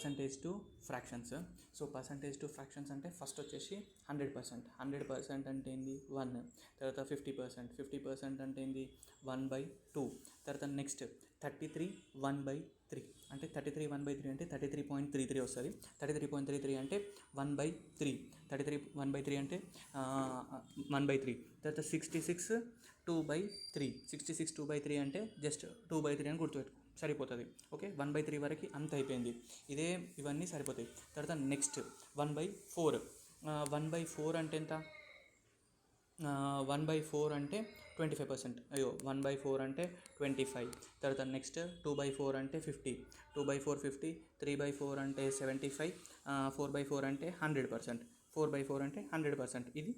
Percentage to fractions. So percentage to fractions అంటే first వచ్చేసి 100%. 100% అంటే ఏంది 1. తర్వాత 50%. 50% అంటే ఏంది 1/2. తర్వాత నెక్స్ట్ 33 1/3 అంటే 33 1/3 అంటే 33.33 వస్తుంది. 33.33 అంటే 1/3. 33 1/3 అంటే 1/3. తర్వాత 66 2/3. 66 2/3 అంటే జస్ట్ 2/3 అని గుర్తుపెట్టుకో సరిపోతుంది. ఓకే, 1/3 వరకు అంత అయిపోయింది. ఇవన్నీ సరిపోతాయి. తర్వాత నెక్స్ట్ 1/4. 1/4 అంటే ఎంత? 1/4 అంటే 25%. 1/4 అంటే 25. తర్వాత నెక్స్ట్ 2/4 అంటే 50. 2/4 50. 3/4 అంటే 75. 4/4 అంటే 100%. 4/4 అంటే 100%. ఇది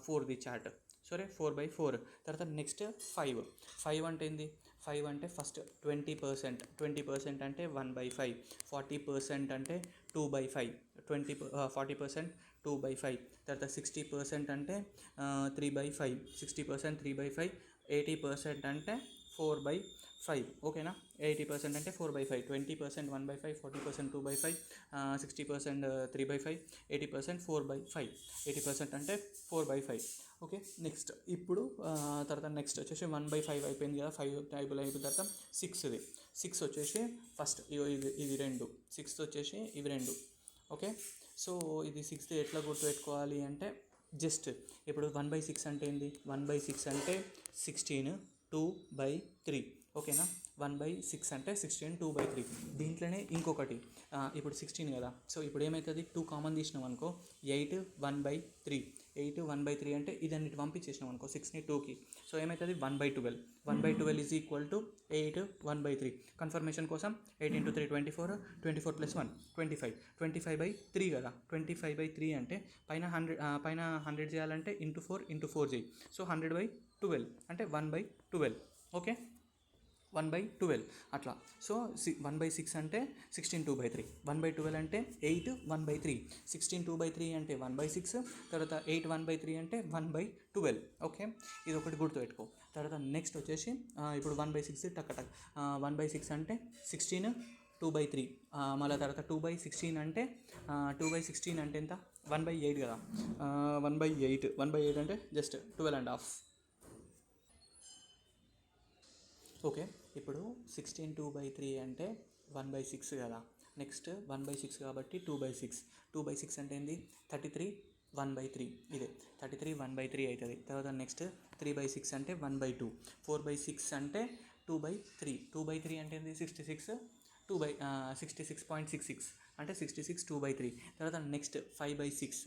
4ది చార్ట్. సరే, 4/4. తర్వాత నెక్స్ట్ 5. 5 అంటే ఏంది? 5 అంటే ఫస్ట్ 20%. 20% అంటే 1/5. 40% అంటే 2/5. 40% 2/5. తర్వాత 60% అంటే 3/5. 60% 3/5. 80% అంటే 4/5. ఓకేనా? 80% అంటే 4/5. 20% 1/5. 40% 2/5. 60% 3/5. 80% 4/5. 80% అంటే 4/5. ఓకే, నెక్స్ట్ ఇప్పుడు తర్వాత నెక్స్ట్ వచ్చేసి 1/5 అయిపోయింది కదా. 5 టైపులు అయిపోయిన తర్వాత 6ది. 6 వచ్చేసి ఫస్ట్ ఇది 2. 6 వచ్చేసి ఇవి 2. ఓకే, సో ఇది 6ది ఎట్లా గుర్తుపెట్టుకోవాలి అంటే జస్ట్ ఇప్పుడు 1/6 అంటే ఏంది? 1/6 అంటే 16 2/3. ఓకేనా? 1/6 అంటే 16 2/3. దీంట్లోనే ఇంకొకటి ఇప్పుడు 16 కదా. సో ఇప్పుడు ఏమవుతుంది? 2 కామన్ తీసినాం అనుకో 8 1/3. 8 1/3 అంటే ఇదన్నిటి పంపించేసినాం అనుకో 6ని 2కి. సో ఏమవుతుంది? 1/12. 1/12 ఈజ్ ఈక్వల్ టు 8 1/3. కన్ఫర్మేషన్ కోసం 8 × 3 24. 24 + 1 25. 25/3 కదా. 25/3 అంటే పైన 100 చేయాలంటే ఇంటూ 4 × 4 చేయి. సో 100/12 అంటే 1/12. ఓకే, 1/12 అట్లా. సో 1/6 అంటే 16 2/3. 1/12 అంటే 8 1/3. 16 2/3 అంటే 1/6. తర్వాత 8 1/3 అంటే 1/12. ఓకే, ఇది ఒకటి గుర్తుపెట్టుకో. తర్వాత నెక్స్ట్ వచ్చేసి ఇప్పుడు 1/6 టక్ 1/6 అంటే 16 2/3. మళ్ళీ తర్వాత 2/16 అంటే 2/16 అంటే ఎంత? 1/8 కదా. 1/8 అంటే జస్ట్ 12.5. ఓకే, ఇప్పుడు 16 2/3 అంటే 1/6 కదా. నెక్స్ట్ 1/6 కాబట్టి 2/6. 2/6 అంటే ఏంది? 33 1/3. ఇదే 33 1/3 అవుతుంది. తర్వాత నెక్స్ట్ 3/6 అంటే 1/2. 4/6 అంటే 2/3. 2/3 అంటే ఏంది? 66.66 అంటే 66 2/3. తర్వాత నెక్స్ట్ 5/6.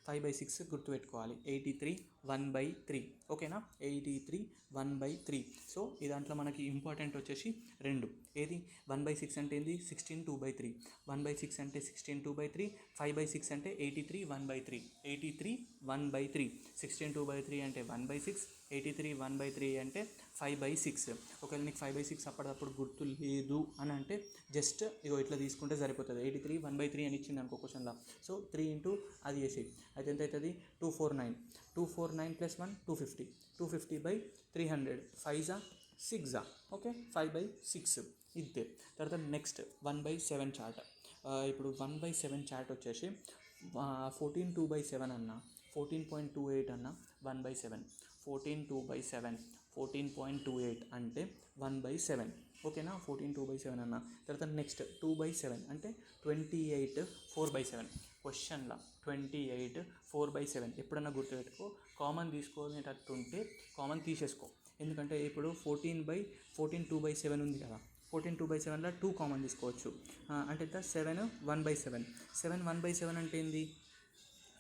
5/6 గుర్తుపెట్టుకోవాలి 83 1/3. ఓకేనా? 83 1/3. సో ఈ దాంట్లో మనకి ఇంపార్టెంట్ వచ్చేసి 2. ఏది? 1/6 అంటే ఏంది? 16 2/3. 1/6 అంటే 16 2/3. 5/6 అంటే 83 1/3. 83 1/3. 16 2/3 అంటే 1/6. 83 1/3 అంటే 5/6. ఒకవేళ నీకు 5/6 అప్పటికప్పుడు గుర్తు లేదు అని అంటే జస్ట్ ఇట్లా తీసుకుంటే సరిపోతుంది. 83 1/3 అని ఇచ్చింది అనుకో క్వశ్చన్లో. సో 3 × అది చేసి అయితే ఎంత అవుతుంది? 249. 249 + 1 250. 250/300. 5 6. ఓకే, 5/6 ఇదే. తర్వాత నెక్స్ట్ 1/7 చార్ట్. ఇప్పుడు 1/7 చార్ట్ వచ్చేసి 14 2/7 అన్న 14.28 అన్న 1/7. 14 2/7 14.28 అంటే 1/7. ఓకేనా? 14 2/7 అన్న. తర్వాత నెక్స్ట్ 2/7 అంటే 28 4/7. క్వశ్చన్లో 28 4/7 ఎప్పుడన్నా గుర్తుపెట్టుకో. కామన్ తీసుకునేటట్టుంటే కామన్ తీసేసుకో. ఎందుకంటే ఇప్పుడు 14 2/7 ఉంది కదా. 14 2/7లో 2 కామన్ తీసుకోవచ్చు. అంటే ఎంత? 7 1/7. 7 1/7 అంటే ఏంది?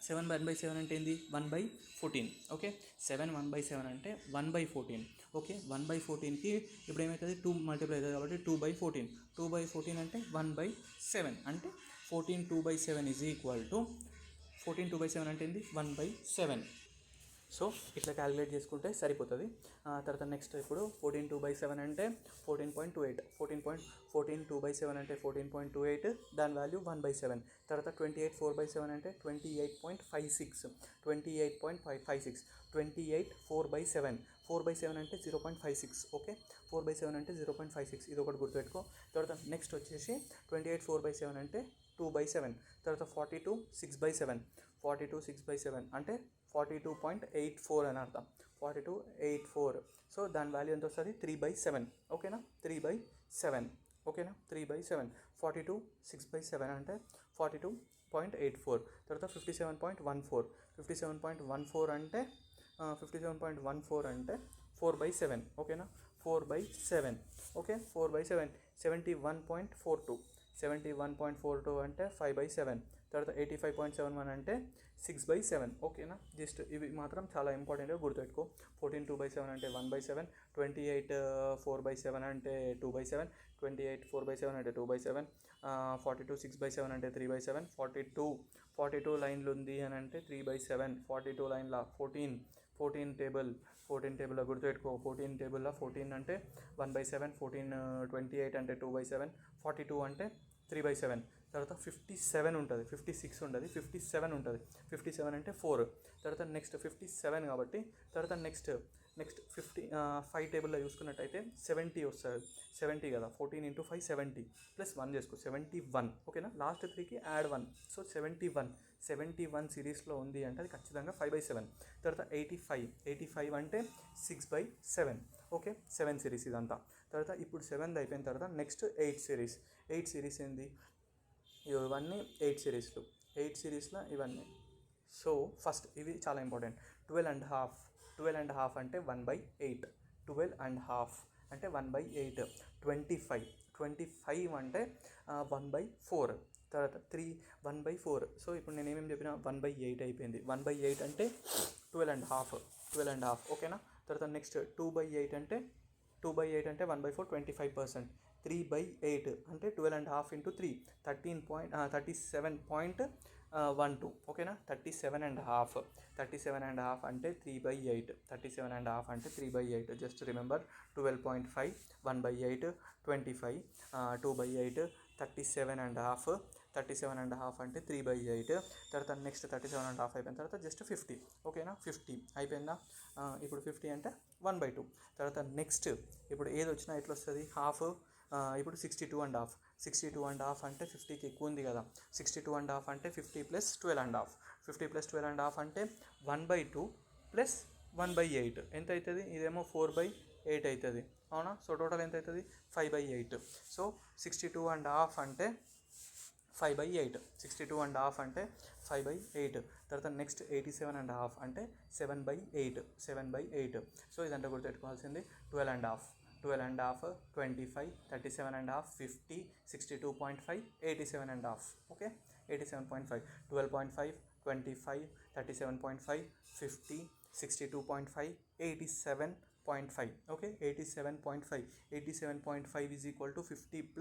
7 1/7 అంటే ఏంది? 1/14. ఓకే, 7 1/7 అంటే 1/14. ఓకే, 1/14కి ఇప్పుడు ఏమవుతుంది? 2 మల్టిప్లై అవుతుంది కాబట్టి 2/14. 2/14 అంటే 1/7 అంటే 14 2/7 ఈజ్ ఈక్వల్ టు 14 2/7 అంటే ఏంది? 1/7. సో ఇట్లా క్యాలిక్యులేట్ చేసుకుంటే సరిపోతుంది. తర్వాత నెక్స్ట్ ఇప్పుడు 14 2/7 అంటే 14.28, 14 2/7 అంటే 14.28, దాని వాల్యూ 1/7. తర్వాత 28 4/7 అంటే 28.56, 28.56, 28 4/7, 4/7 అంటే 0.56. ఓకే, 4/7 అంటే 0.56, ఇది ఒకటి గుర్తుపెట్టుకో. తర్వాత నెక్స్ట్ వచ్చేసి 28 4/7 అంటే 2/7. తర్వాత 42 6/7, 42 6/7 అంటే 42.84 అని అర్థం, 42.84. సో దాని వాల్యూ ఎంత వస్తుంది? 3/7. ఓకేనా, 3/7. ఓకేనా, 3/7. 42 6/7 అంటే 42.84. తర్వాత 57.14, 57.14 అంటే 57.14 అంటే 4/7. ఓకేనా, 4/7. ఓకే, 4/7. 71.42, 71.42 అంటే 5/7. తర్వాత 85.71 అంటే 6/7. ఓకేనా, జస్ట్ ఇవి మాత్రం చాలా ఇంపార్టెంట్గా గుర్తుపెట్టుకో. 14 2/7 అంటే 1/7, 28 4/7 అంటే 2/7, 28 4/7 అంటే 2/7, 42 6/7 అంటే 3/7, 42 లైన్లు ఉంది అని అంటే 3/7, 42 లైన్ల 14 టేబుల్లో గుర్తుపెట్టుకో. 14 టేబుల్లో 14 అంటే 1/7, 14 28 అంటే 2/7, 42 అంటే 3/7. తర్వాత 57 ఉంటుంది, 56 ఉంటుంది, 57 ఉంటుంది, 57 అంటే 4. తర్వాత నెక్స్ట్ 57 కాబట్టి తర్వాత నెక్స్ట్ 5 టేబుల్లో చూసుకున్నట్టయితే 70 వస్తుంది, 70 కదా, 14 × 5 70 ప్లస్ 1 చేసుకో, 71. ఓకేనా, లాస్ట్ 3కి యాడ్ 1, సో 71 సిరీస్లో ఉంది అంటే అది ఖచ్చితంగా 5/7. తర్వాత 85 అంటే 6/7. ఓకే, 7 సిరీస్ ఇదంతా. తర్వాత ఇప్పుడు 7 అయిపోయిన తర్వాత నెక్స్ట్ 8 సిరీస్ ఏంది? ఇవన్నీ 8 సిరీస్లు, 8 సిరీస్లో ఇవన్నీ. సో ఫస్ట్ ఇవి చాలా ఇంపార్టెంట్. 12.5 అంటే 1/8, 12.5 అంటే 1/8. 25 అంటే 1/4. తర్వాత 1/4. సో ఇప్పుడు నేను ఏమేమి చెప్పిన 1/8 అయిపోయింది. 1/8 అంటే 12.5. ఓకేనా, తర్వాత నెక్స్ట్ 2/8 అంటే 1/4 25%. 3/8 అంటే 12.5 × 3 37.12. ఓకేనా, 37.5 అంటే 3/8, 37.5 అంటే 3/8. జస్ట్ రిమెంబర్ 12.5, 1/8, 25, 2/8, 37.5 అంటే 3/8. తర్వాత నెక్స్ట్ 37.5 అయిపోయిన తర్వాత జస్ట్ 50. ఓకేనా, 50 అయిపోయిందా? ఇప్పుడు 50 అంటే 1/2. తర్వాత నెక్స్ట్ ఇప్పుడు ఏది వచ్చినా ఎట్లా వస్తుంది? హాఫ్. ఇప్పుడు 62.5 అంటే 50కి ఎక్కువ ఉంది కదా, 62.5 అంటే 50 + 12.5, 50 + 12.5 అంటే 1/2 + 1/8 ఎంత అవుతుంది? ఇదేమో 4/8 అవుతుంది, అవునా? సో టోటల్ ఎంత అవుతుంది? 5/8. సో 62.5 అంటే 5/8, 62.5 అంటే 5/8. తర్వాత నెక్స్ట్ 87.5 అంటే 7/8. సో ఇదంతా గుర్తుపెట్టుకోవాల్సింది 12.5, 25, 37.5, 50, 62.5, 87.5. Okay, 87.5, 12.5, 25, 37.5, 50, 62.5, 87.5. Okay, 87.5 is equal to 50 +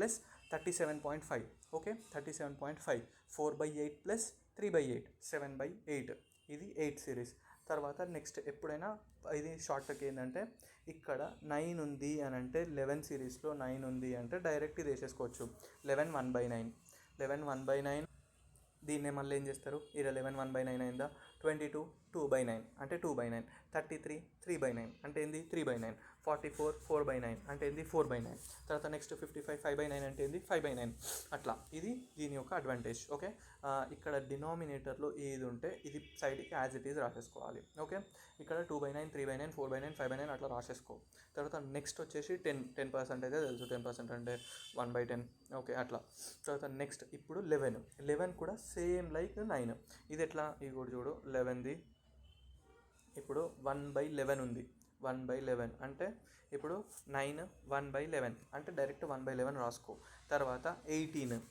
37.5. Okay, 37.5, 4/8 + 3/8, 7/8. ఇది 8 సిరీస్. తర్వాత నెక్స్ట్ ఎప్పుడైనా ఇది షార్ట్ ట్రిక్ ఏంటంటే ఇక్కడ 9 ఉంది అని అంటే 11 సిరీస్లో 9 ఉంది అంటే డైరెక్ట్ ఇది వేసేసుకోవచ్చు. 11 1/9, 11 1/9. దీన్నే మళ్ళీ ఏం చేస్తారు? ఇది 11 1/9 అయిందా? 22 2/9 అంటే 2/9, 33 3/9 అంటే ఏంది? 3/9, 44 4/9 అంటే ఏంది? 4/9. తర్వాత నెక్స్ట్ 55 5/9 అంటే ఏంది? 5/9. అట్లా ఇది దీని యొక్క అడ్వాంటేజ్. ఓకే, ఇక్కడ డినామినేటర్లో ఏది ఉంటే ఇది సైడ్కి యాజ్ ఇట్ ఈజ్ రాసేసుకోవాలి. ఓకే, ఇక్కడ 2/9 3/9 4/9 5/9 అట్లా రాసేసుకో. తర్వాత నెక్స్ట్ వచ్చేసి 10% అయితే తెలుసు, 10% అంటే 1/10. ఓకే, అట్లా. తర్వాత నెక్స్ట్ ఇప్పుడు 11 కూడా సేమ్ లైక్ 9. ఇది ఎట్లా? ఇది కూడా చూడు, 11ది ఇప్పుడు 1/11 ఉంది, 1/11 అంటే ఇప్పుడు 9 1/11 అంటే డైరెక్ట్ 1/11 రాసుకో. తర్వాత 18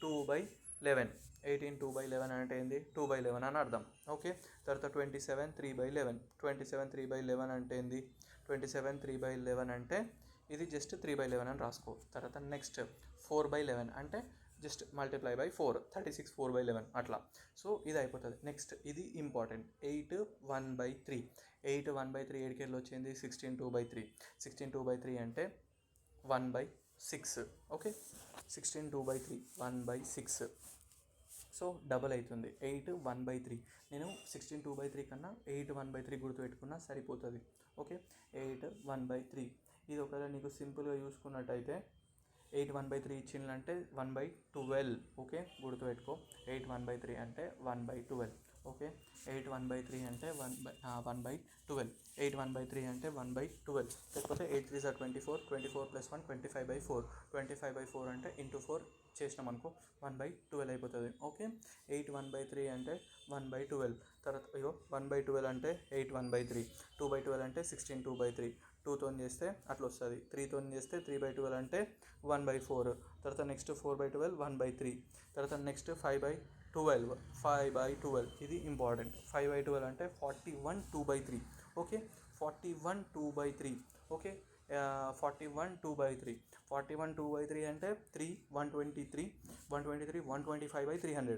2/11, 18 2/11 అంటే ఏంది? 2/11 అని అర్థం. ఓకే, తర్వాత 27 3/11, 27 3/11 అంటే ఏంది? 27 3/11 అంటే ఇది జస్ట్ 3/11 అని రాసుకో. తర్వాత నెక్స్ట్ 4/11 అంటే జస్ట్ మల్టిప్లై బై 4, 36 4/11 అట్లా. సో ఇది అయిపోతుంది. నెక్స్ట్ ఇది ఇంపార్టెంట్, 8 1/3. 8 1/3 ఏడికెళ్ళి వచ్చింది, 16 2/3. 16 2/3 అంటే 1/6. ఓకే, 16 2/3 1/6. సో డబల్ అవుతుంది, 8 1/3. నేను 16 2/3 కన్నా 8 1/3 గుర్తుపెట్టుకున్నా సరిపోతుంది. ఓకే, 8 1/3. ఇది ఒకవేళ నీకు సింపుల్గా చూసుకున్నట్టయితే 8 1/3 ఇచ్చిందంటే 1/12. ఓకే, గుర్తుపెట్టుకో, 8 1/3 అంటే 1/12. ఓకే, 8 1/3 అంటే 1/12. 8 1/3 అంటే 1/12. లేకపోతే 8 3 are 24, 24 + 1 25/4. 25/4 అంటే ఇంటూ 4 చేసినాం అనుకో 1/12 అయిపోతుంది. ఓకే, 8 1/3 అంటే 1/12. తర్వాత 1/12 అంటే 8 1/3. 2/12 అంటే 16 2/3. 2తో చేస్తే అట్లా వస్తుంది. 3తో చేస్తే 3/12 అంటే 1/4. తర్వాత నెక్స్ట్ 4/12 1/3. తర్వాత నెక్స్ట్ 5/12. 5/12 ఇది ఇంపార్టెంట్. 5/12 అంటే 41 2/3. ఓకే, 41 2/3. ఓకే, 41 2/3. 41 2/3 అంటే 3 123. 123 125/300.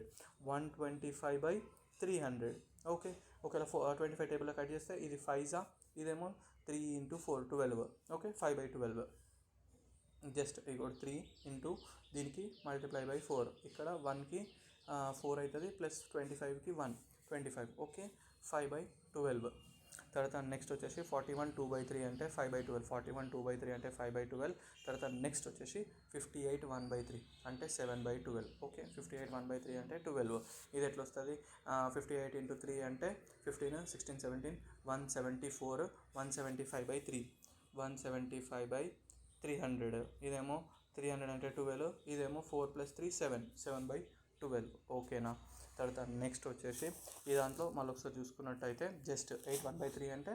125/300. ఓకే, ఒకవేళ 25 టేబుల్లో కట్ చేస్తే ఇది 5 ఇదేమో 3 × 4 12. ఓకే, 5/12. జస్ట్ ఇక్కడ 3 ఇంటూ దీనికి మల్టిప్లై బై 4. ఇక్కడ 1కి 4 అవుతుంది, ప్లస్ 25కి 1 25. ఓకే, 5/12. తర్వాత నెక్స్ట్ వచ్చేసి 41 2/3 అంటే 5/12. 41 2/3 అంటే 5/12. తర్వాత నెక్స్ట్ వచ్చేసి 58 1/3 అంటే 7/12. ఓకే, 58 1/3 అంటే 12. ఇది ఎట్లా వస్తుంది, 58 × 3 అంటే 15 16 17 174. 175/3. 175/300. ఇదేమో 300 అంటే 12. ఇదేమో 4 + 3 7. 7/12. ఓకేనా. తర్వాత నెక్స్ట్ వచ్చేసి ఈ దాంట్లో మళ్ళీ ఒకసారి చూసుకున్నట్టయితే జస్ట్ 8 1/3 అంటే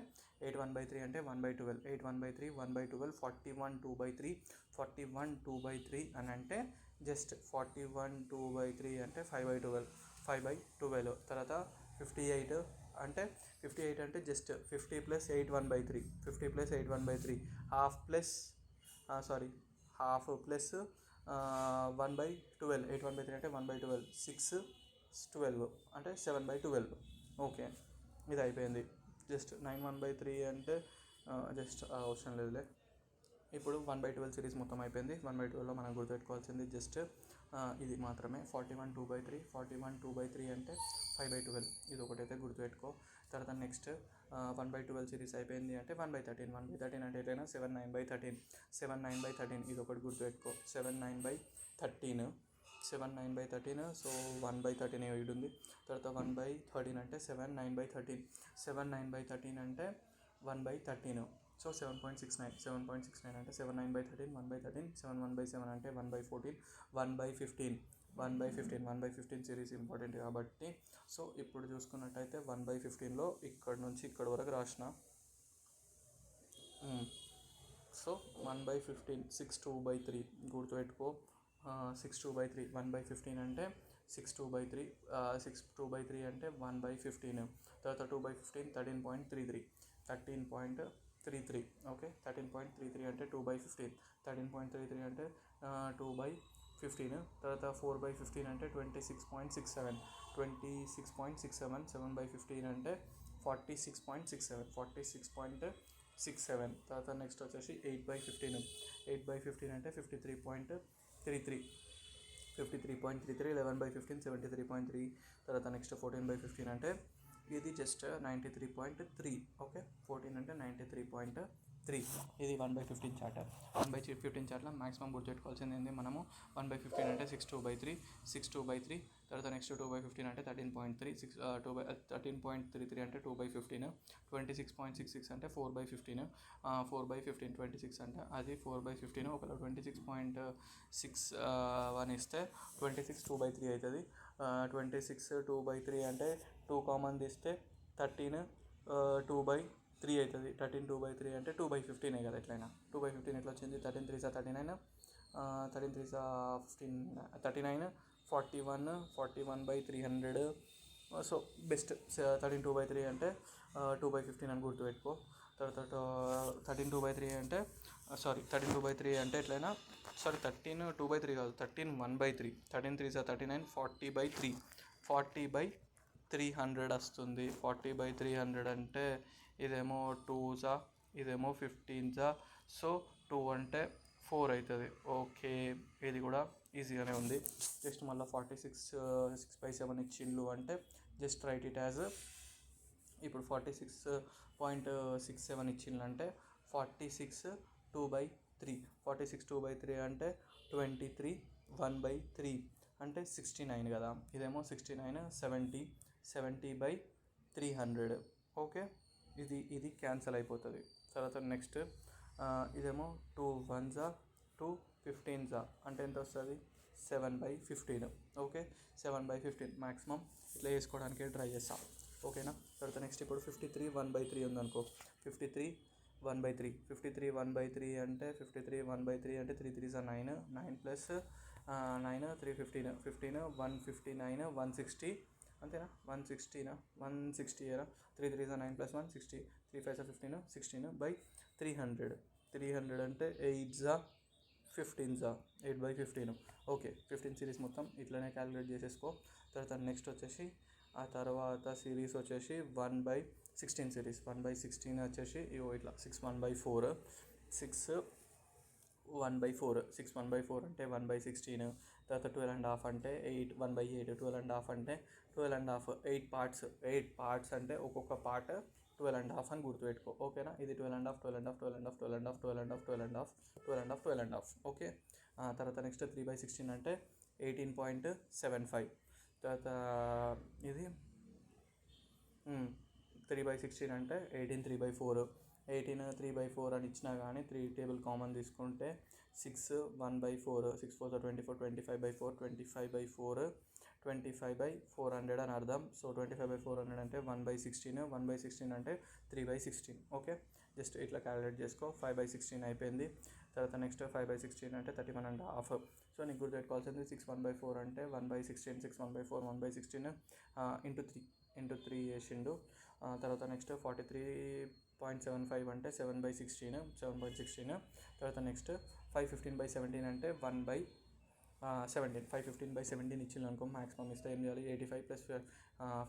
8 1/3 అంటే 1/12. 8 1/3 1/12. 41 2/3. 41 2/3 అని అంటే జస్ట్ 41 2/3 అంటే 5/12. 5/12. తర్వాత 58 అంటే 58 అంటే just 50 + 8 1/3. 50 + 8 1/3. Half plus half plus 1/12. 8 1/3 అంటే 1/12. 6 12 అంటే 7/12. ఓకే, ఇది అయిపోయింది. జస్ట్ 9 1/3 అంటే జస్ట్ అవసరం లేదులే. ఇప్పుడు 1/12 సిరీస్ మొత్తం అయిపోయింది. 1/12లో మనం గుర్తుపెట్టుకోవాల్సింది జస్ట్ ఇది మాత్రమే. 41 2/3. 41 2/3 అంటే 5/12. ఇది ఒకటైతే గుర్తుపెట్టుకో. తర్వాత నెక్స్ట్ 1/12 సిరీస్ అయిపోయింది అంటే 1/13. 1/13 అంటే ఎట్లయినా 7 9/13. 7 9/13 ఇది ఒకటి గుర్తుపెట్టుకో. 7 9/13. 7 9/13. సో 1/13 ఇటు ఉంది. తర్వాత 1/13 అంటే 7 9/13. 7 9/13 అంటే 1/13. సో 7.69. 7.69 అంటే 7 9/13. 1/13. 7 1/7 అంటే 1/14. 1/15. 1/15. 1/15 సిరీస్ ఇంపార్టెంట్ కాబట్టి సో ఇప్పుడు చూసుకున్నట్టయితే 1/15లో ఇక్కడ నుంచి ఇక్కడ వరకు రాసిన. సో 1/15 6 2/3 గుర్తుపెట్టుకో. 6 2/3. 1/15 అంటే 6 2/3. 6 2/3 అంటే 1/15. తర్వాత 2/15 13.33. 13.33. ఓకే, 13.33 అంటే 2/15. 13.33 అంటే 2/15. తర్వాత 4/15 అంటే 26.67. 26.67. 7/15 అంటే 46.67. 46.67. తర్వాత నెక్స్ట్ వచ్చేసి 8/15. 8/15 అంటే 53.33. 53.33. 11/15 73.3. తర్వాత నెక్స్ట్ 14/15 అంటే ఇది జస్ట్ 93.3. ఓకే, 14 అంటే 93.3. ఇది 1/15 చార్టర్. 1/15 చార్ట్లో మ్యాక్సిమం గుర్తుపెట్టుకోవాల్సింది ఏంటి మనము 1/15 అంటే 6 2/3. 6 2/3. తర్వాత నెక్స్ట్ 2/15 అంటే 13.3. 13.33 అంటే 2/15. 26.66 అంటే 4/15. 4/15 26 అంటే అది 4/15. ఒకవేళ 26.61 ఇస్తే 26 2/3 అవుతుంది. 26 2/3 అంటే 2 కామన్ తీస్తే 13 2/3 అవుతుంది. 13 2/3 అంటే 2/15 కదా. ఎట్లయినా 2/15 ఎట్లా వచ్చింది, 13 3 39. 13 3 15 39. 41 41/300. సో బెస్ట్ 13 2/3 అంటే 2/15 అని గుర్తుపెట్టుకో. తర్వాత 13 2/3 అంటే సారీ 13 2/3 అంటే ఎట్లయినా, సారీ 13 2/3 కాదు, 13 1/3, 13 3 39, 40/3, 40/300 వస్తుంది. 40/300 అంటే ఇదేమో 2 ఇదేమో 15 సో 2 అంటే 4 అవుతుంది. ఓకే, ఇది కూడా ఈజీగానే ఉంది. జస్ట్ మళ్ళీ 46 6/7 ఇచ్చిండ్లు అంటే జస్ట్ రైట్ ఇట్ యాజ్, ఇప్పుడు 46.67 ఇచ్చిండ్లంటే 46 2/3, 46 2/3 అంటే 23 1/3 అంటే 69 కదా. ఇదేమో 69 70/300. ఓకే, ఇది క్యాన్సిల్ అయిపోతుంది. తర్వాత నెక్స్ట్ ఇదేమో 2 1s 2 15s అంటే ఎంత వస్తుంది, 7/15. ఓకే, 7/15 మ్యాక్సిమం ఇట్లా వేసుకోవడానికి ట్రై చేస్తాం. ఓకేనా. తర్వాత నెక్స్ట్ ఇప్పుడు 53 1/3 ఉందనుకో, 53 1/3, 53 1/3 అంటే 53 1/3 అంటే 3 3s 9, 9 ప్లస్ 9 3 15, 15 159 160 అంతేనా, 160 160 3 3s 9 ప్లస్ 1 60, 3 5s 15 16/300, 300 అంటే 8s 15s 8/15. ఓకే, 15 సిరీస్ మొత్తం ఇట్లనే క్యాలిక్యులేట్ చేసేసుకో. తర్వాత నెక్స్ట్ వచ్చేసి ఆ తర్వాత సిరీస్ వచ్చేసి 1/16 సిరీస్, 1/16 వచ్చేసి ఇగో ఇట్లా 6 1/4, 6 1/4, 6 1/4 అంటే 1/16. తర్వాత 12.5 అంటే 8 1/8, 12.5 అంటే 12.5, 8 పార్ట్స్, 8 పార్ట్స్ అంటే ఒక్కొక్క పార్ట్ 12.5 అని గుర్తుపెట్టుకో. ఓకేనా, ఇది 12.5 12.5 12.5 12.5 12.5 12.5 12.5 12.5. ఓకే, తర్వాత నెక్స్ట్ 3/16 అంటే 18.75. తర్వాత ఇది 3/16 అంటే 18 3/4, 18 3/4 అని ఇచ్చినా కానీ 3 టేబుల్ కామన్ తీసుకుంటే 6 1/4, 6 4 24, 25/4, 25/4, 25/400 అని అర్థం. సో 25/400 అంటే 1/16, 1/16 అంటే 3/16. ఓకే, జస్ట్ ఇట్లా క్యాలిక్యులేట్ చేసుకో. 5/16 అయిపోయింది. తర్వాత నెక్స్ట్ 5/16 అంటే 31.5. సో నీకు గుర్తుపెట్టుకోవాల్సింది 6 1/4 అంటే 1/16, 6 1/4 1/16 ఇంటూ 3 చేసిండు. తర్వాత నెక్స్ట్ 43.75 అంటే 7/16, 7/16. తర్వాత నెక్స్ట్ 515/17 అంటే 1/17, 515/17 ఇచ్చింది అనుకో, మ్యాక్సిమం ఇస్తే ఏం చేయాలి, 85 ప్లస్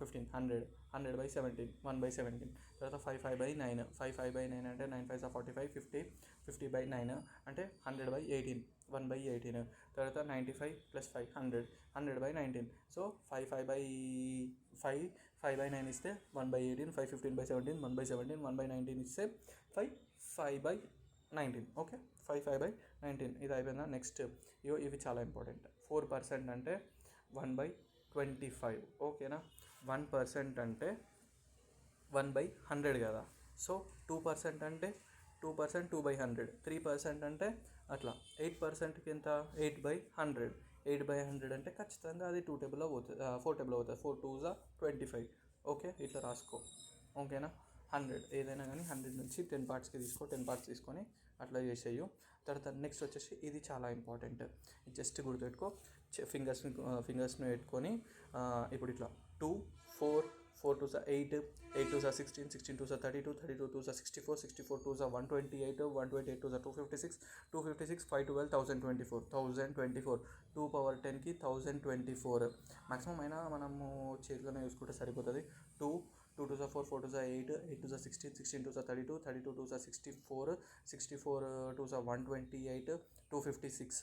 15 100, 100/17 1/17. తర్వాత 5/9, 5/9 అంటే 9 5 45, 50, 50/9 అంటే 100/18, 1/18. తర్వాత 95 ప్లస్ 5 100, 100/19. సో 5/9 ఇస్తే 1/18, 515/17 1/17, 1/19 ఇస్తే 5/19. ఓకే, 5/19 ఇది అయిపోయిందా. నెక్స్ట్ ఇవి చాలా ఇంపార్టెంట్. 4% అంటే 1/25. ఓకేనా, 1% అంటే 1/100 కదా. సో 2% అంటే 2% 2/100, 3% అంటే అట్లా 8%కి ఎంత 8/100, 8/100 అంటే ఖచ్చితంగా అది 2 టేబుల్లో పోతుంది, 4 టేబుల్లో పోతుంది. 4 2s 25. ఓకే, ఇట్లా రాసుకో. ఓకేనా, 100 ఏదైనా కానీ 100 నుంచి 10 పార్ట్స్కి తీసుకో, 10 పార్ట్స్ తీసుకొని అట్లా చేసేయు. తర్వాత నెక్స్ట్ వచ్చేసి ఇది చాలా ఇంపార్టెంట్, జస్ట్ గుర్తుపెట్టుకో. ఫింగర్స్ని పెట్టుకొని ఇప్పుడు ఇట్లా 2 4 4 2s 8, 8 2s 16, 16 2s 32, 32 2s 64, 64 2s 128, 128 2s 256, 256 5 12 1024, 1024. 2^10కి 1024 maximum అయినా మనము చేతిలోనే చూసుకుంటే సరిపోతుంది. 2 2 2s 4, 4 2s 8, 8 2s 16, 16 2s 32, 32 2s 64, 64 2s 128, 256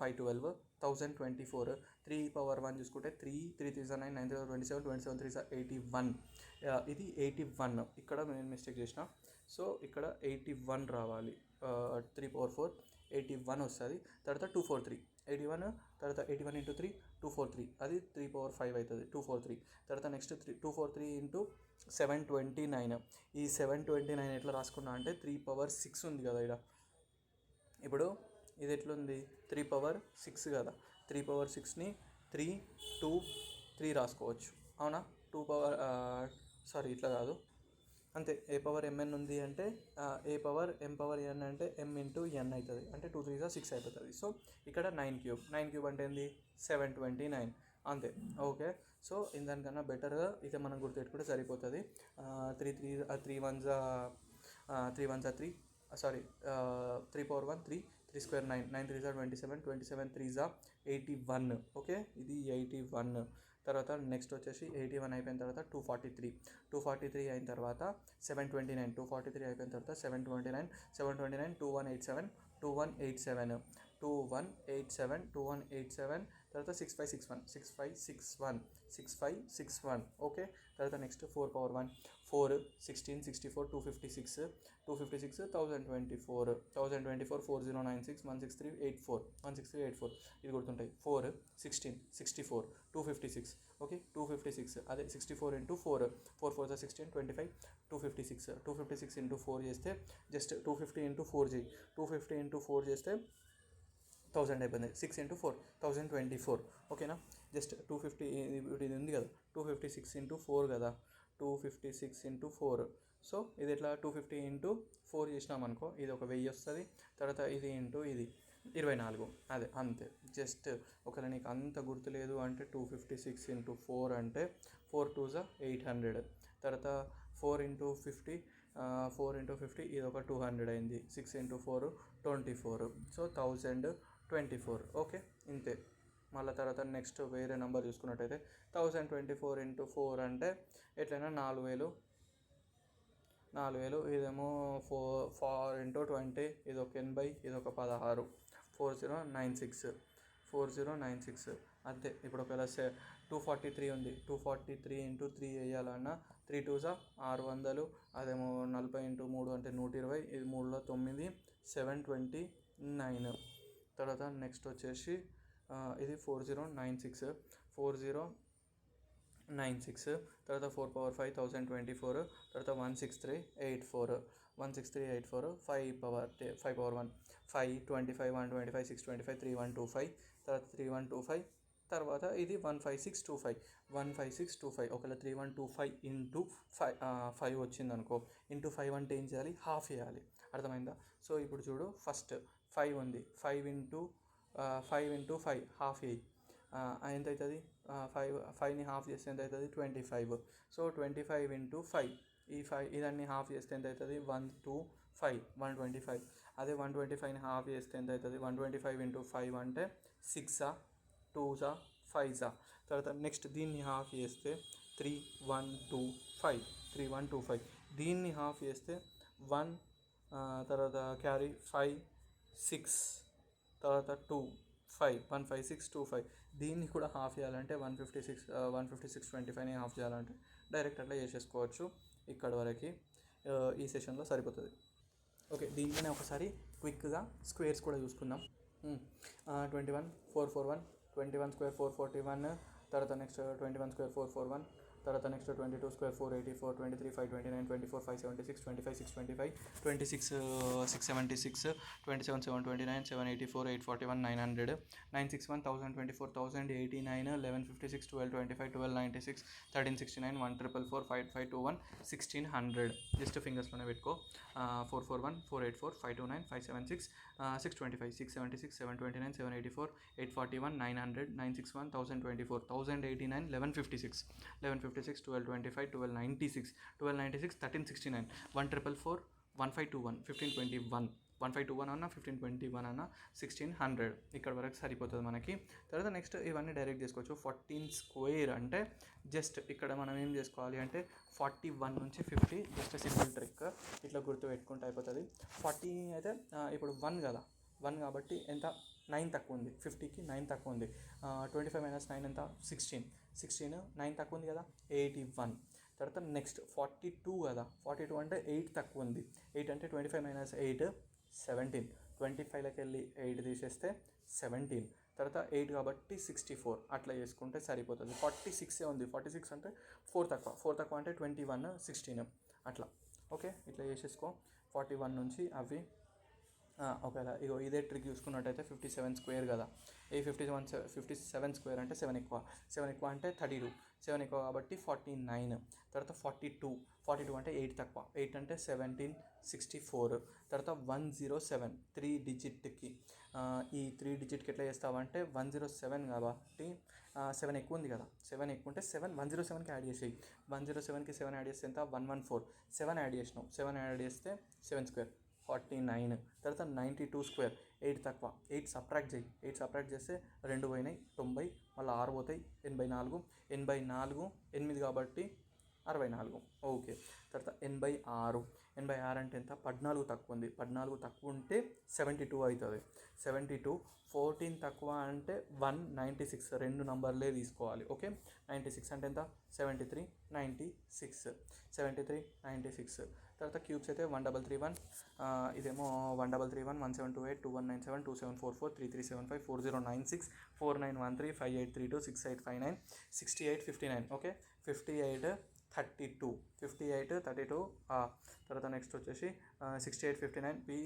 5 12 1024. 3^1 చూసుకుంటే 3 3 3s 9, 9 3s 27, 27 3s 81. ఇది 81. ఇక్కడ నేను మిస్టేక్ చేసిన. సో ఇక్కడ 81 రావాలి. 3^4 81 వస్తుంది. తర్వాత 243 81, తర్వాత 81 ఇంటూ 3 243, అది 3^5 అవుతుంది, 243. తర్వాత నెక్స్ట్ 243 ఇంటూ 729. ఈ 729 ఎట్లా రాసుకున్నా అంటే 3^6 ఉంది కదా ఇక్కడ. ఇప్పుడు ఇది ఎట్లుంది, 3^6 కదా. 3^6ని 3 2 3 రాసుకోవచ్చు, అవునా. సారీ ఇట్లా కాదు, అంతే. a^mn ఉంది అంటే a^m^n అంటే m ఇంటూ n అవుతుంది, అంటే 2 3s 6 అయిపోతుంది. సో ఇక్కడ 9³ 9³ అంటే ఏంది 729, అంతే. ఓకే, సో దానికన్నా బెటర్గా ఇదే మనం గుర్తుపెట్టుకుంటే సరిపోతుంది. 3 1s 3, sorry 3 power 1 3, 3 square 9, 9 3 27, 27 3 81. Okay, ఇది 81. తర్వాత నెక్స్ట్ వచ్చేసి 81 అయిపోయిన తర్వాత 243, 243 అయిన తర్వాత 729, 243 అయిపోయిన తర్వాత 729, 729 2187, 2187, 2187, 2187. తర్వాత 6561, 6561, 6561. ఓకే, తర్వాత నెక్స్ట్ 4 పవర్ 1 4, 16 64, 256, 256 1024, 1024 4096, 16384, 16384. ఇది గుర్తుంటాయి. 4 16 64 256. ఓకే, 256 అదే 64 ఇంటూ 4, 4 4 16 25, 256, 256 ఇంటూ 4 చేస్తే జస్ట్ 250 ఇంటూ 4 చేయి, 250 ఇంటూ 4 చేస్తే 1000 అయిపోయింది. 6 ఇంటూ 4 1024. ఓకేనా, జస్ట్ 250 ఇది ఉంది కదా, 256 ఇంటూ 4 కదా, 256 ఇంటూ 4. సో ఇది ఎట్లా 250 ఇంటూ 4 చేసినాం అనుకో, ఇది ఒక 1000 వస్తుంది. తర్వాత ఇది ఇంటూ ఇది 24. అదే అంతే. జస్ట్ ఒకవేళ నీకు అంత గుర్తులేదు అంటే 256 ఇంటూ 4 అంటే 4 2 800. తర్వాత 4 ఇంటూ 50, 4 ఇంటూ 50 ఇది ఒక 200 అయింది. 6 ఇంటూ 4 24. సో 1024. ఓకే, ఇంతే. మళ్ళీ తర్వాత నెక్స్ట్ వేరే నెంబర్ చూసుకున్నట్టయితే 1024 ఇంటూ 4 అంటే ఎట్లయినా 4000. ఇదేమో 4 ఇంటూ 20, ఇది ఒక 80, ఇది ఒక 16, 4096, 4096. అంతే. ఇప్పుడు ఒకవేళ 243 ఉంది, 243 ఇంటూ 3 వేయాలన్నా 3 2 600, అదేమో 40 ఇంటూ 3 అంటే 120, ఇది 3లో 9, 729. తర్వాత నెక్స్ట్ వచ్చేసి ఇది 4096, 4096. తర్వాత 4 పవర్ 5 1024. తర్వాత 16384, 16384. 5 పవర్ 1 5 25 125 625 3125. తర్వాత 3125. తర్వాత ఇది 15625, 15625. ఒకవేళ 3125 ఇంటూ 5 వచ్చింది అనుకో, ఇంటూ 5 అంటే ఏం చేయాలి, హాఫ్ చేయాలి. అర్థమైందా? సో ఇప్పుడు చూడు, ఫస్ట్ 5 ఉంది, 5 ఇంటూ 5 హాఫ్ చేయి. ఎంత అవుతుంది, 5ని హాఫ్ చేస్తే ఎంత అవుతుంది, 25. సో 25 ఇంటూ 5, ఈ 5 ఇదన్నీ హాఫ్ చేస్తే ఎంత అవుతుంది, 125, 125. అదే 125ని హాఫ్ చేస్తే ఎంత అవుతుంది, 125 ఇంటూ 5 అంటే 6 2 5. తర్వాత నెక్స్ట్ దీన్ని హాఫ్ చేస్తే 3125, 3125. దీన్ని హాఫ్ చేస్తే 1, తర్వాత క్యారీ 5 6, తర్వాత 2 5, 15625. దీన్ని కూడా హాఫ్ చేయాలంటే 15625ని హాఫ్ చేయాలంటే డైరెక్ట్ అట్లా చేసేసుకోవచ్చు. ఇక్కడ వరకు ఈ సెషన్లో సరిపోతుంది. ఓకే, దీంట్లోనే ఒకసారి క్విక్గా స్క్వేర్స్ కూడా చూసుకుందాం. 21 441, 21 స్క్వేర్ 441. తర్వాత నెక్స్ట్ 21 స్క్వేర్ 441. తర్వాత నెక్స్ట్ 22 స్క్వేర్ 484, 23 529, 24 576, 25 625, 26 676, 27 729, 784 841, 900, 961 1024, 1089, 1156, 1225, 1296, 1369, 1444, 5521, 1600. జస్ట్ ఫింగర్స్లోనే పెట్టుకో. 441 484 529 576, 625 676, 729, 784, 841, 900, 961 1024, 1089, 1156, 1156, 1225, 1296, 1296, 1369, 144, 1521, 1521, 1521 అన్న 1521 అన్న 1600. ఇక్కడ వరకు సరిపోతుంది మనకి. తర్వాత నెక్స్ట్ ఇవన్నీ డైరెక్ట్ చేసుకోవచ్చు. 14 స్క్వేర్ అంటే జస్ట్ ఇక్కడ మనం ఏం చేసుకోవాలి అంటే 41 నుంచి 50 జస్ట్ సింపుల్ ట్రిక్ ఇట్లా గుర్తు పెట్టుకుంటే అయిపోతుంది. 40 అయితే ఇప్పుడు 1 కదా, 1 కాబట్టి ఎంత, 9 తక్కువ ఉంది, 50కి 9 తక్కువ ఉంది. 25 - 9 ఎంత, 16, 9 తక్కువ ఉంది కదా, 81. తర్వాత నెక్స్ట్ 42 కదా, 42 అంటే 8 తక్కువ ఉంది. 8 అంటే 25 - 8 17, 25లోకి వెళ్ళి 8 తీసేస్తే 17. తర్వాత 8 కాబట్టి 64. అట్లా చేసుకుంటే సరిపోతుంది. 46 ఉంది, 46 అంటే 4 తక్కువ అంటే 21 16 అట్లా. ఓకే, ఇట్లా చేసేసుకో. 41 నుంచి అవి ఒకవేళ ఇగో ఇదే ట్రిక్ చూసుకున్నట్టయితే 57 స్క్వేర్ కదా, ఈ 57 స్క్వేర్ అంటే 7 ఎక్కువ అంటే 32, 7 ఎక్కువ కాబట్టి 49. తర్వాత 42 అంటే 8 తక్కువ, 8 అంటే 17 64. తర్వాత 107 3 డిజిట్కి, ఈ 3 డిజిట్కి ఎట్లా చేస్తావంటే 107 కాబట్టి 7 ఎక్కువ ఉంది కదా, 7 ఎక్కువ ఉంటే 107కి యాడ్ చేసేయి. 107కి 7 యాడ్ చేస్తే ఎంత, 114. 7 యాడ్ చేసినావు, 7 యాడ్ చేస్తే 7 స్క్వేర్ 49. తర్వాత 92 స్క్వేర్, 8 తక్కువ, 8 సబ్ట్రాక్ట్ చేయి, 8 సబ్ట్రాక్ట్ చేస్తే 2 పోయినాయి 90, మళ్ళీ 6 పోతాయి 84, 84 8 కాబట్టి 64. ఓకే. తర్వాత 86, 86 అంటే ఎంత? 14 తక్కువ ఉంది, 14 తక్కువ ఉంటే 72 అవుతుంది. 72, 14 తక్కువ అంటే 196, 2 నంబర్లే తీసుకోవాలి. ఓకే. 96 అంటే ఎంత? 73, 96, 73, 96. తర్వాత క్యూబ్స్ అయితే 1331, ఇదేమో 1331, 1728, 2197, 2744, 3375, 4096, 4913, 5832, 6859, 6859. ఓకే. 58 32, 58 32. తర్వాత నెక్స్ట్ వచ్చేసి 6859 పి.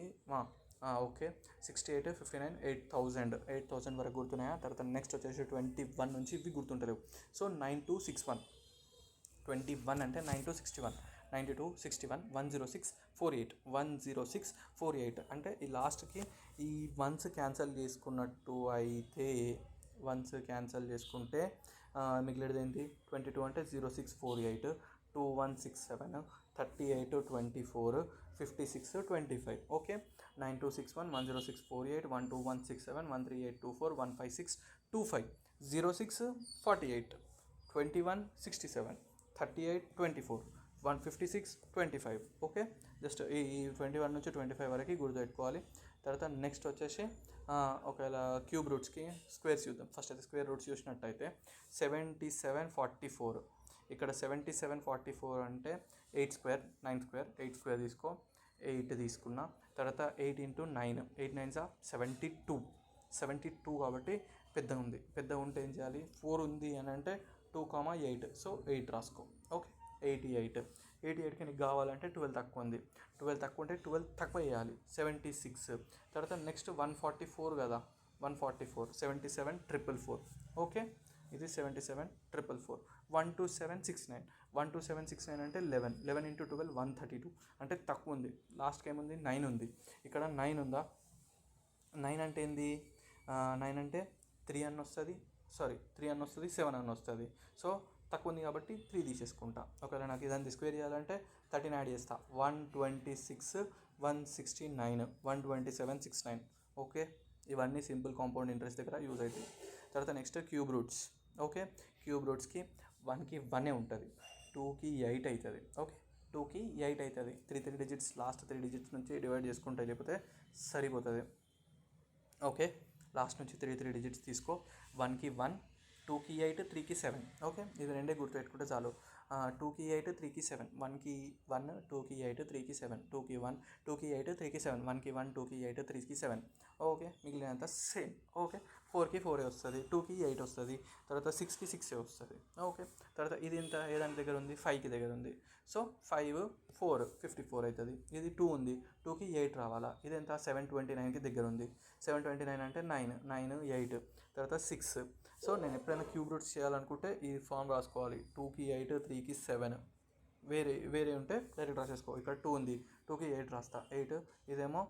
ఓకే. 68 59 8000 వరకు గుర్తున్నాయా? తర్వాత నెక్స్ట్ వచ్చేసి 21 నుంచి ఇవి గుర్తుంటలేవు. సో 9261, 21 అంటే 9261, 9261, 10648, 10648 అంటే ఈ లాస్ట్కి ఈ వన్స్ క్యాన్సిల్ చేసుకున్నట్టు అయితే, వన్స్ క్యాన్సిల్ చేసుకుంటే మిగిలినది ఏంటి? 22 అంటే 0648, 2167, 38 24, 56 25. ఓకే. 9261, 10648, 12167, 13824, 156 25, 06 48, 21 67, 38 24, 156 25. ఓకే. జస్ట్ ఈ 21 నుంచి 25 వరకు గుర్తుపెట్టుకోవాలి. తర్వాత నెక్స్ట్ వచ్చేసి ఒకవేళ క్యూబ్ రూట్స్కి స్క్వేర్స్ చూద్దాం. ఫస్ట్ అయితే స్క్వేర్ రూట్స్ చూసినట్టయితే 7744, ఇక్కడ 7744 అంటే 8 స్క్వేర్, 9 స్క్వేర్, 8 స్క్వేర్ తీసుకో, 8 తీసుకున్నా. తర్వాత 8 ఇంటూ 9, 8 9 72, 72 కాబట్టి పెద్ద ఉంది. పెద్ద ఉంటే ఏం చేయాలి? 4 ఉంది అని అంటే 2, 8, సో 8 రాసుకో. ఓకే. 88, 88కి నీకు కావాలంటే 12 తక్కువ ఉంది, 12 తక్కువ ఉంటే 12 తక్కువ వేయాలి, 76. తర్వాత నెక్స్ట్ 144 కదా, 144, 77 444. ఓకే. ఇది 77 444. 12769, 12769 అంటే 11, 11 ఇంటూ 12 132 అంటే తక్కువ ఉంది. లాస్ట్కి ఏముంది? 9 ఉంది. ఇక్కడ 9 ఉందా? 9 అంటే ఏంది? 9 అంటే 3 అని వస్తుంది, 3 అని వస్తుంది, 7 అని వస్తుంది. సో తక్కువ ఉంది కాబట్టి 3 తీసేసుకుంటా. ఒకవేళ నాకు ఇదంతా స్క్వేర్ చేయాలంటే 13 యాడ్ చేస్తా. 126, 169, 12769. ఓకే. ఇవన్నీ సింపుల్ కాంపౌండ్ ఇంట్రెస్ట్ దగ్గర యూజ్ అవుతాయి. తర్వాత next cube roots. Okay. Cube రూట్స్కి 1కి 1 ఉంటుంది, 2కి 8 అవుతుంది. ఓకే. 2కి 8 అవుతుంది. 3 డిజిట్స్, లాస్ట్ 3 డిజిట్స్ నుంచి డివైడ్ చేసుకుంటే లేకపోతే సరిపోతుంది. ఓకే. లాస్ట్ నుంచి 3 డిజిట్స్ తీసుకో. 1కి 1, 2కి 8, 3కి 7. ఓకే. ఇది రెండే గుర్తుపెట్టుకుంటే చాలు. 2కి 8, 3కి 7, 1కి 1, 2కి 8, 3కి 7, 2కి 1, 2కి 8, 3కి 7, 1కి 1, 2కి 8, 3కి 7. ఓకే. మిగిలినంత సేమ్. ఓకే. 4కి 4 వస్తుంది, 2కి 8 వస్తుంది, తర్వాత 6కి 6 వస్తుంది. ఓకే. తర్వాత ఇది ఎంత ఏదాని దగ్గర ఉంది? 5కి దగ్గర ఉంది. సో 5 4 54 అవుతుంది. ఇది 2 ఉంది, 2కి 8 రావాలా. ఇది ఎంత? 729కి దగ్గర ఉంది. 729 అంటే 9, 9 8, తర్వాత 6. సో నేను ఎప్పుడైనా క్యూబ్ రూట్స్ చేయాలనుకుంటే ఈ ఫామ్ రాసుకోవాలి. 2కి 8, 3కి 7. వేరే ఉంటే డైరెక్ట్ రాసేసుకో. ఇక్కడ 2 ఉంది, 2కి 8 రాస్తా, 8. ఇదేమో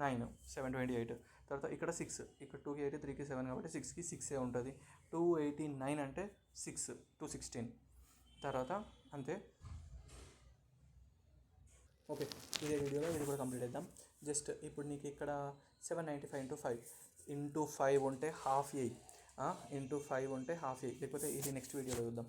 9, 728. తర్వాత ఇక్కడ 6, ఇక్కడ 2కి 8, 3కి 7 కాబట్టి 6కి 6 ఉంటుంది. 289 అంటే 6, 216. తర్వాత అంతే. ఓకే. ఇదే వీడియోలో ఇది కూడా కంప్లీట్ చేద్దాం. జస్ట్ ఇప్పుడు నీకు ఇక్కడ 795 ఇంటూ 5 ఉంటే హాఫ్ ఎయి, ఇంటూ 5 ఉంటే హాఫ్ ఎయి, లేకపోతే ఇది నెక్స్ట్ వీడియోలో చూద్దాం.